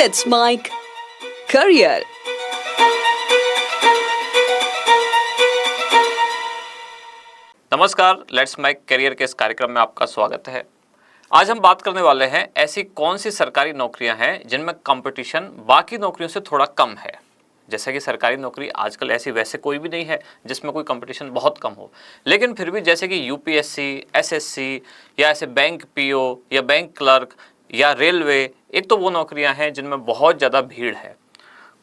Let's Make Career. नमस्कार, let's make career के इस कार्यक्रम में आपका स्वागत है। आज हम बात करने वाले हैं ऐसी कौन सी सरकारी नौकरियां हैं जिनमें कंपटीशन बाकी नौकरियों से थोड़ा कम है। जैसे कि सरकारी नौकरी आजकल ऐसी वैसे कोई भी नहीं है जिसमें कोई कंपटीशन बहुत कम हो, लेकिन फिर भी जैसे कि यूपीएससी, एसएससी या ऐसे बैंक पीओ या बैंक क्लर्क या रेलवे, एक तो वो नौकरियां हैं जिनमें बहुत ज़्यादा भीड़ है।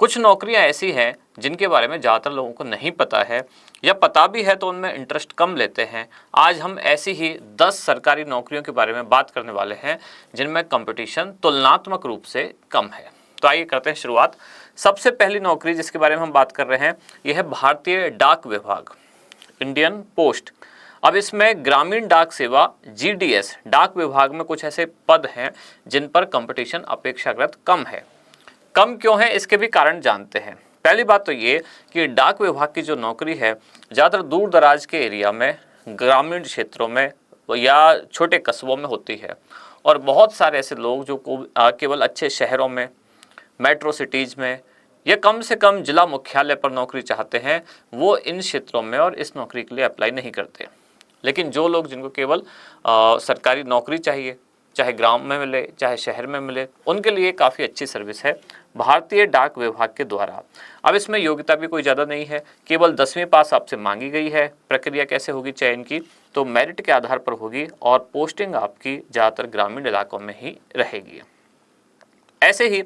कुछ नौकरियां ऐसी हैं जिनके बारे में ज़्यादातर लोगों को नहीं पता है, या पता भी है तो उनमें इंटरेस्ट कम लेते हैं। आज हम ऐसी ही 10 सरकारी नौकरियों के बारे में बात करने वाले हैं जिनमें कंपटीशन तुलनात्मक रूप से कम है। तो आइए करते हैं शुरुआत। सबसे पहली नौकरी जिसके बारे में हम बात कर रहे हैं यह है भारतीय डाक विभाग, इंडियन पोस्ट। अब इसमें ग्रामीण डाक सेवा जीडीएस डाक विभाग में कुछ ऐसे पद हैं जिन पर कंपटीशन अपेक्षाकृत कम है। कम क्यों है इसके भी कारण जानते हैं। पहली बात तो ये कि डाक विभाग की जो नौकरी है ज़्यादातर दूर दराज के एरिया में, ग्रामीण क्षेत्रों में या छोटे कस्बों में होती है, और बहुत सारे ऐसे लोग जो केवल अच्छे शहरों में, मेट्रो सिटीज़ में या कम से कम जिला मुख्यालय पर नौकरी चाहते हैं, वो इन क्षेत्रों में और इस नौकरी के लिए अप्लाई नहीं करते। लेकिन जो लोग जिनको केवल सरकारी नौकरी चाहिए, चाहे गांव में मिले चाहे शहर में मिले, उनके लिए काफ़ी अच्छी सर्विस है भारतीय डाक विभाग के द्वारा। अब इसमें योग्यता भी कोई ज़्यादा नहीं है, केवल 10वीं पास आपसे मांगी गई है। प्रक्रिया कैसे होगी चयन की, तो मेरिट के आधार पर होगी और पोस्टिंग आपकी ज़्यादातर ग्रामीण इलाकों में ही रहेगी। ऐसे ही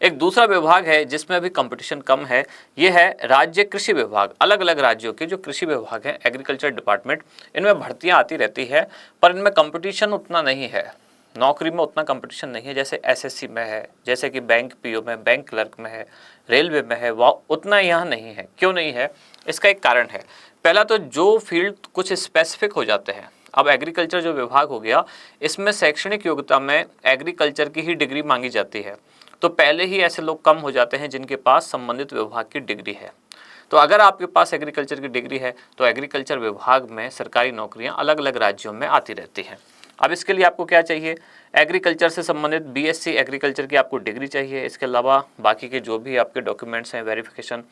एक दूसरा विभाग है जिसमें भी कंपटीशन कम है, यह है राज्य कृषि विभाग। अलग अलग राज्यों के जो कृषि विभाग हैं, एग्रीकल्चर डिपार्टमेंट, इनमें भर्तियां आती रहती है, पर इनमें कंपटीशन उतना नहीं है। नौकरी में उतना कंपटीशन नहीं है जैसे एसएससी में है, जैसे कि बैंक पीओ में, बैंक क्लर्क में है, रेलवे में है, वह उतना यहाँ नहीं है। क्यों नहीं है, इसका एक कारण है। पहला तो जो फील्ड कुछ स्पेसिफिक हो जाते हैं। अब एग्रीकल्चर जो विभाग हो गया, इसमें शैक्षणिक योग्यता में एग्रीकल्चर की ही डिग्री मांगी जाती है, तो पहले ही ऐसे लोग कम हो जाते हैं जिनके पास संबंधित विभाग की डिग्री है। तो अगर आपके पास एग्रीकल्चर की डिग्री है तो एग्रीकल्चर विभाग में सरकारी नौकरियां अलग अलग राज्यों में आती रहती हैं। अब इसके लिए आपको क्या चाहिए, एग्रीकल्चर से संबंधित बीएससी एग्रीकल्चर की आपको डिग्री चाहिए। इसके अलावा बाकी के जो भी आपके डॉक्यूमेंट्स हैं, वेरिफिकेशन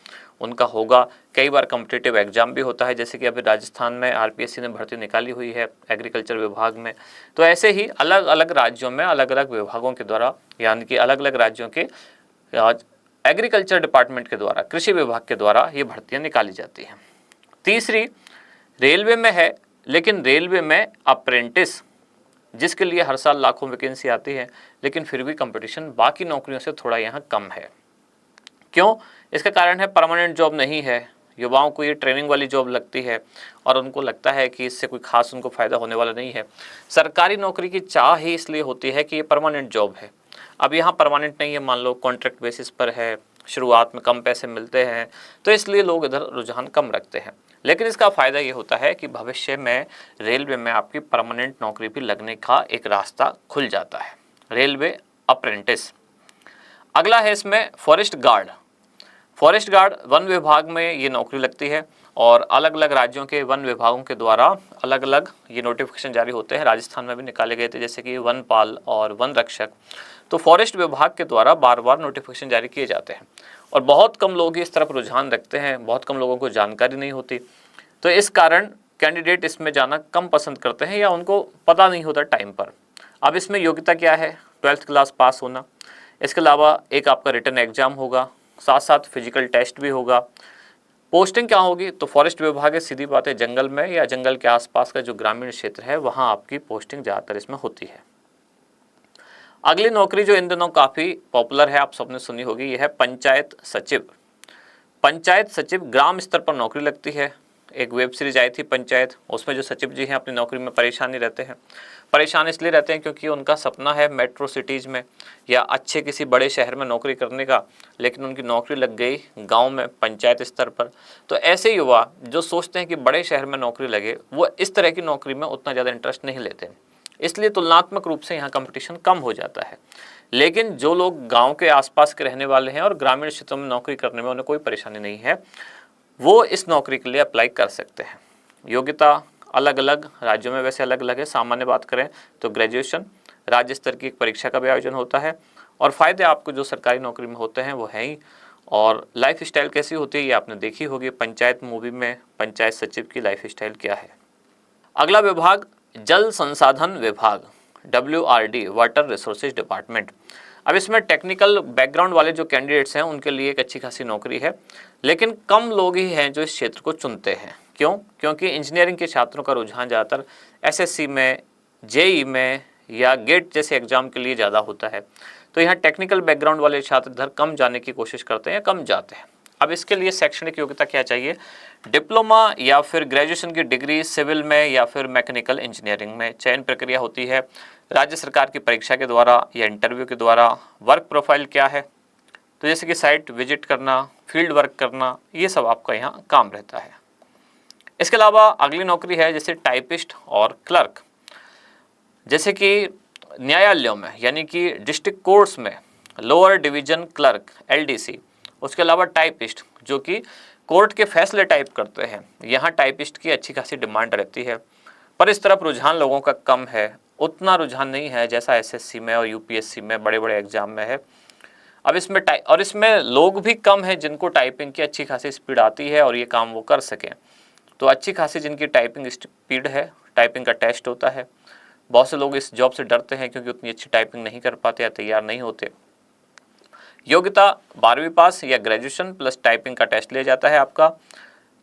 उनका होगा। कई बार कॉम्पिटिटिव एग्जाम भी होता है, जैसे कि अभी राजस्थान में आरपीएससी ने भर्ती निकाली हुई है एग्रीकल्चर विभाग में। तो ऐसे ही अलग अलग राज्यों में अलग अलग विभागों के द्वारा, यानी कि अलग अलग राज्यों के एग्रीकल्चर डिपार्टमेंट के द्वारा, कृषि विभाग के द्वारा ये भर्तियाँ निकाली जाती हैं। तीसरी रेलवे में है, लेकिन रेलवे में अप्रेंटिस, जिसके लिए हर साल लाखों वैकेंसी आती है, लेकिन फिर भी कंपटीशन बाकी नौकरियों से थोड़ा यहाँ कम है। क्यों, इसका कारण है परमानेंट जॉब नहीं है। युवाओं को ये ट्रेनिंग वाली जॉब लगती है और उनको लगता है कि इससे कोई खास उनको फ़ायदा होने वाला नहीं है। सरकारी नौकरी की चाह ही इसलिए होती है कि ये परमानेंट जॉब है। अब यहाँ परमानेंट नहीं है, मान लो कॉन्ट्रैक्ट बेसिस पर है, शुरुआत में कम पैसे मिलते हैं, तो इसलिए लोग इधर रुझान कम रखते हैं। लेकिन इसका फ़ायदा ये होता है कि भविष्य में रेलवे में आपकी परमानेंट नौकरी भी लगने का एक रास्ता खुल जाता है, रेलवे अप्रेंटिस। अगला है इसमें forest guard. Forest guard one विभाग में ये नौकरी लगती है और अलग अलग राज्यों के वन विभागों के द्वारा अलग अलग ये नोटिफिकेशन जारी होते हैं। राजस्थान में भी निकाले गए थे, जैसे कि वनपाल और वन रक्षक। तो फॉरेस्ट विभाग के द्वारा बार बार नोटिफिकेशन जारी किए जाते हैं और बहुत कम लोग इस तरफ रुझान रखते हैं, बहुत कम लोगों को जानकारी नहीं होती। तो इस कारण कैंडिडेट इसमें जाना कम पसंद करते हैं या उनको पता नहीं होता टाइम पर। अब इसमें योग्यता क्या है, 12th क्लास पास होना। इसके अलावा एक आपका रिटन एग्जाम होगा, साथ साथ फिजिकल टेस्ट भी होगा। पोस्टिंग क्या होगी, तो फॉरेस्ट विभाग है, सीधी बात है, जंगल में या जंगल के आसपास का जो ग्रामीण क्षेत्र है वहाँ आपकी पोस्टिंग ज़्यादातर इसमें होती है। अगली नौकरी जो इन दिनों काफ़ी पॉपुलर है, आप सबने सुनी होगी, यह है पंचायत सचिव। पंचायत सचिव ग्राम स्तर पर नौकरी लगती है। एक वेब सीरीज आई थी पंचायत, उसमें जो सचिव जी हैं अपनी नौकरी में परेशानी रहते हैं। परेशान इसलिए रहते हैं क्योंकि उनका सपना है मेट्रो सिटीज़ में या अच्छे किसी बड़े शहर में नौकरी करने का, लेकिन उनकी नौकरी लग गई गांव में पंचायत स्तर पर। तो ऐसे युवा जो सोचते हैं कि बड़े शहर में नौकरी लगे, वो इस तरह की नौकरी में उतना ज़्यादा इंटरेस्ट नहीं लेते, इसलिए तुलनात्मक रूप से यहाँ कंपटीशन कम हो जाता है। लेकिन जो लोग गाँव के आसपास के रहने वाले हैं और ग्रामीण क्षेत्रों में नौकरी करने में उन्हें कोई परेशानी नहीं है, वो इस नौकरी के लिए अप्लाई कर सकते हैं। योग्यता अलग अलग राज्यों में वैसे अलग अलग है। सामान्य बात करें तो ग्रेजुएशन, राज्य स्तर की एक परीक्षा का भी आयोजन होता है और फ़ायदे आपको जो सरकारी नौकरी में होते हैं वो हैं ही। और लाइफ स्टाइल कैसी होती है ये आपने देखी होगी, पंचायत मूवी में पंचायत सचिव की लाइफ स्टाइल क्या है। अगला विभाग जल संसाधन विभाग, WRD, वाटर रिसोर्सेज डिपार्टमेंट। अब इसमें टेक्निकल बैकग्राउंड वाले जो कैंडिडेट्स हैं उनके लिए एक अच्छी खासी नौकरी है, लेकिन कम लोग ही हैं जो इस क्षेत्र को चुनते हैं। क्यों? क्योंकि इंजीनियरिंग के छात्रों का रुझान ज़्यादातर SSC में, JEE में या गेट जैसे एग्जाम के लिए ज़्यादा होता है। तो यहाँ टेक्निकल बैकग्राउंड वाले छात्र इधर कम जाने की कोशिश करते हैं या कम जाते हैं। अब इसके लिए शैक्षणिक योग्यता क्या चाहिए? डिप्लोमा या फिर ग्रेजुएशन की डिग्री सिविल में या फिर मैकेनिकल इंजीनियरिंग में। चयन प्रक्रिया होती है राज्य सरकार की परीक्षा के द्वारा या इंटरव्यू के द्वारा। वर्क प्रोफाइल क्या है? तो जैसे कि साइट विजिट करना, फील्ड वर्क करना, ये सब आपका यहाँ काम रहता है। इसके अलावा अगली नौकरी है जैसे टाइपिस्ट और क्लर्क। जैसे कि न्यायालयों में यानी कि डिस्ट्रिक्ट कोर्ट्स में लोअर डिवीजन क्लर्क LDC। उसके अलावा टाइपिस्ट जो कि कोर्ट के फैसले टाइप करते हैं, यहाँ टाइपिस्ट की अच्छी खासी डिमांड रहती है। पर इस तरफ रुझान लोगों का कम है, उतना रुझान नहीं है जैसा SSC में और UPSC में बड़े बड़े एग्जाम में है। अब इसमें लोग भी कम हैं जिनको टाइपिंग की अच्छी खासी स्पीड आती है और ये काम वो कर सकें। तो अच्छी खासी जिनकी टाइपिंग स्पीड है, टाइपिंग का टेस्ट होता है। बहुत से लोग इस जॉब से डरते हैं क्योंकि उतनी अच्छी टाइपिंग नहीं कर पाते या तैयार नहीं होते। योग्यता 12वीं पास या ग्रेजुएशन प्लस टाइपिंग का टेस्ट लिया जाता है आपका।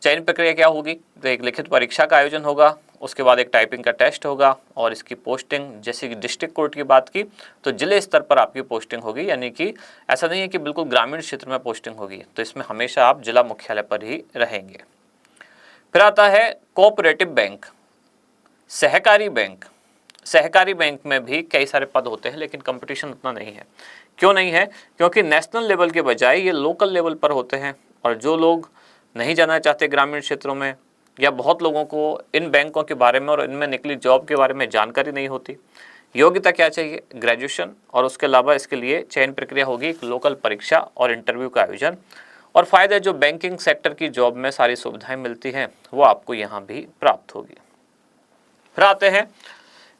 चयन प्रक्रिया क्या होगी? तो एक लिखित परीक्षा का आयोजन होगा, उसके बाद एक टाइपिंग का टेस्ट होगा और इसकी पोस्टिंग, जैसे कि डिस्ट्रिक्ट कोर्ट की बात की तो जिले स्तर पर आपकी पोस्टिंग होगी, यानी कि ऐसा नहीं है कि बिल्कुल ग्रामीण क्षेत्र में पोस्टिंग होगी। तो इसमें हमेशा आप जिला मुख्यालय पर ही रहेंगे। फिर आता है कोऑपरेटिव बैंक, सहकारी बैंक। सहकारी बैंक में भी कई सारे पद होते हैं लेकिन कंपटीशन उतना नहीं है। क्यों नहीं है? क्योंकि नेशनल लेवल के बजाय ये लोकल लेवल पर होते हैं और जो लोग नहीं जाना चाहते ग्रामीण क्षेत्रों में या बहुत लोगों को इन बैंकों के बारे में और इनमें निकली जॉब के बारे में जानकारी नहीं होती। योग्यता क्या चाहिए? ग्रेजुएशन, और उसके अलावा इसके लिए चयन प्रक्रिया होगी एक लोकल परीक्षा और इंटरव्यू का आयोजन। और फ़ायदा जो बैंकिंग सेक्टर की जॉब में सारी सुविधाएं मिलती हैं वो आपको यहाँ भी प्राप्त होगी। फिर आते हैं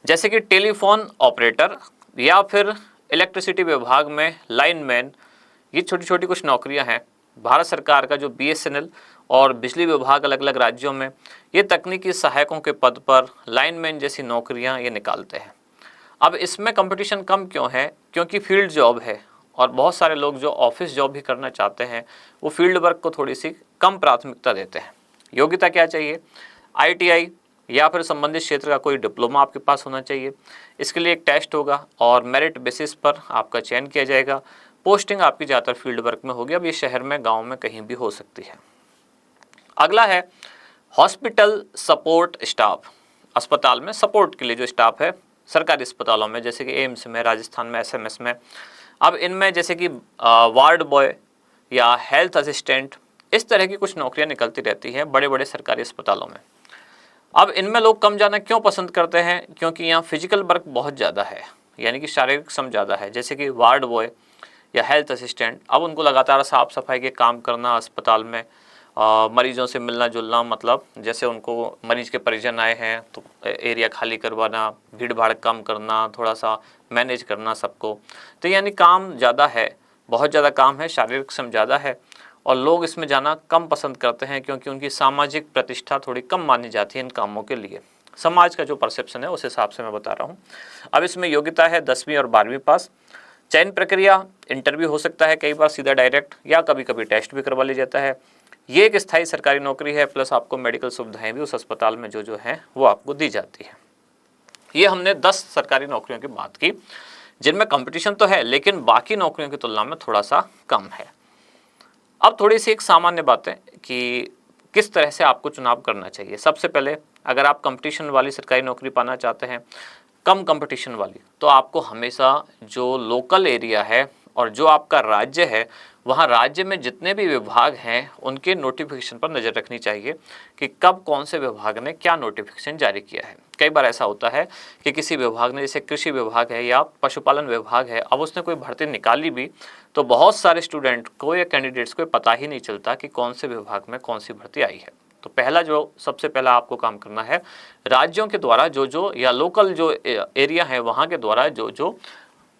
जैसे कि टेलीफोन ऑपरेटर या फिर इलेक्ट्रिसिटी विभाग में लाइनमैन। ये छोटी छोटी कुछ नौकरियां हैं। भारत सरकार का जो BSNL और बिजली विभाग अलग अलग राज्यों में ये तकनीकी सहायकों के पद पर लाइनमैन जैसी नौकरियां ये निकालते हैं। अब इसमें कंपटीशन कम क्यों है? क्योंकि फील्ड जॉब है और बहुत सारे लोग जो ऑफिस जॉब भी करना चाहते हैं वो फील्ड वर्क को थोड़ी सी कम प्राथमिकता देते हैं। योग्यता क्या चाहिए? ITI या फिर संबंधित क्षेत्र का कोई डिप्लोमा आपके पास होना चाहिए। इसके लिए एक टेस्ट होगा और मेरिट बेसिस पर आपका चयन किया जाएगा। पोस्टिंग आपकी ज़्यादातर फील्ड वर्क में होगी। अब ये शहर में, गांव में कहीं भी हो सकती है। अगला है हॉस्पिटल सपोर्ट स्टाफ। अस्पताल में सपोर्ट के लिए जो स्टाफ है सरकारी अस्पतालों में, जैसे कि एम्स में, राजस्थान में, SMS में। अब इनमें जैसे कि वार्ड बॉय या हेल्थ असिस्टेंट, इस तरह की कुछ नौकरियां निकलती रहती हैं बड़े बड़े सरकारी अस्पतालों में। अब इनमें लोग कम जाना क्यों पसंद करते हैं? क्योंकि यहाँ फिजिकल वर्क बहुत ज़्यादा है, यानी कि शारीरिक श्रम ज़्यादा है। जैसे कि वार्ड बॉय या हेल्थ असिस्टेंट, अब उनको लगातार साफ सफाई के काम करना, अस्पताल में मरीजों से मिलना जुलना, मतलब जैसे उनको मरीज के परिजन आए हैं तो एरिया खाली करवाना, भीड़ भाड़ कम करना, थोड़ा सा मैनेज करना सबको। तो यानी काम ज़्यादा है, बहुत ज़्यादा काम है, शारीरिक श्रम ज़्यादा है और लोग इसमें जाना कम पसंद करते हैं क्योंकि उनकी सामाजिक प्रतिष्ठा थोड़ी कम मानी जाती है इन कामों के लिए। समाज का जो परसेप्शन है उस हिसाब से मैं बता रहा हूँ। अब इसमें योग्यता है 10वीं और 12वीं पास। चयन प्रक्रिया इंटरव्यू हो सकता है, कई बार सीधा डायरेक्ट, या कभी कभी टेस्ट भी करवा लिया जाता है। ये एक स्थायी सरकारी नौकरी है, प्लस आपको मेडिकल सुविधाएं भी उस अस्पताल में जो हैं वो आपको दी जाती है। ये हमने 10 सरकारी नौकरियों की बात की जिनमें कंपटीशन तो है लेकिन बाकी नौकरियों की तुलना में थोड़ा सा कम है। अब थोड़ी सी एक सामान्य बात है कि किस तरह से आपको चुनाव करना चाहिए। सबसे पहले अगर आप कंपटीशन वाली सरकारी नौकरी पाना चाहते हैं, कम कंपटीशन वाली, तो आपको हमेशा जो लोकल एरिया है और जो आपका राज्य है, वहाँ राज्य में जितने भी विभाग हैं उनके नोटिफिकेशन पर नज़र रखनी चाहिए कि कब कौन से विभाग ने क्या नोटिफिकेशन जारी किया है। कई बार ऐसा होता है कि किसी विभाग ने, जैसे कृषि विभाग है या पशुपालन विभाग है, अब उसने कोई भर्ती निकाली भी तो बहुत सारे स्टूडेंट को या कैंडिडेट्स को पता ही नहीं चलता कि कौन से विभाग में कौन सी भर्ती आई है। तो सबसे पहला आपको काम करना है, राज्यों के द्वारा जो या लोकल जो एरिया है वहाँ के द्वारा जो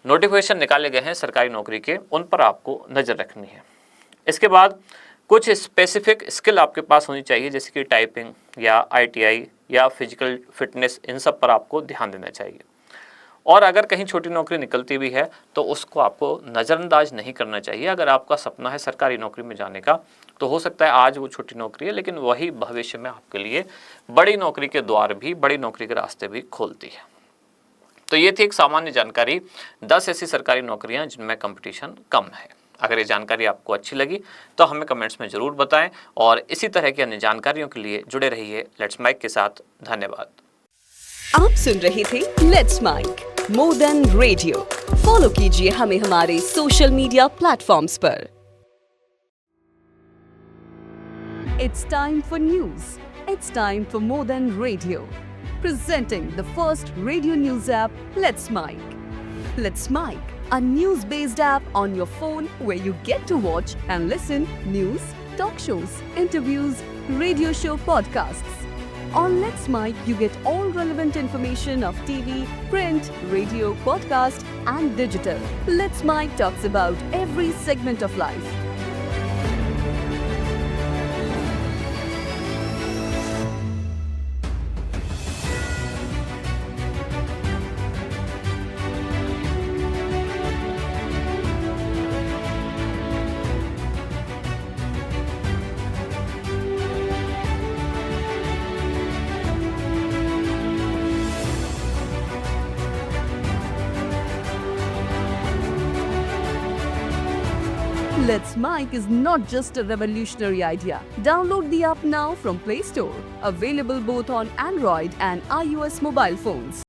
नोटिफिकेशन निकाले गए हैं सरकारी नौकरी के, उन पर आपको नज़र रखनी है। इसके बाद कुछ स्पेसिफिक स्किल आपके पास होनी चाहिए, जैसे कि टाइपिंग या ITI या फिजिकल फिटनेस, इन सब पर आपको ध्यान देना चाहिए। और अगर कहीं छोटी नौकरी निकलती भी है तो उसको आपको नज़रअंदाज नहीं करना चाहिए। अगर आपका सपना है सरकारी नौकरी में जाने का, तो हो सकता है आज वो छोटी नौकरी है, लेकिन वही भविष्य में आपके लिए बड़ी नौकरी के द्वार भी, बड़ी नौकरी के रास्ते भी खोलती है। तो ये थी एक सामान्य जानकारी, 10 ऐसी सरकारी नौकरियां जिनमें कंपटीशन कम है। अगर ये जानकारी आपको अच्छी लगी तो हमें कमेंट्स में ज़रूर बताएं, और इसी तरह की अन्य जानकारियों के लिए जुड़े रहिए लेट्स माइक के साथ। धन्यवाद। आप सुन रहे थे let's mike more than radio. Follow कीजिए हमें हमारे सोशल मीडिया प्लेटफॉर्म्स पर। It's time for news. It's time for more than radio. Presenting the first radio news app, Let's Mic. Let's Mic, a news-based app on your phone where you get to watch and listen news, talk shows, interviews, radio show podcasts. On Let's Mic, you get all relevant information of TV, print, radio, podcast, and digital. Let's Mic talks about every segment of life. Let's Mic is not just a revolutionary idea. Download the app now from Play Store. Available both on Android and iOS mobile phones.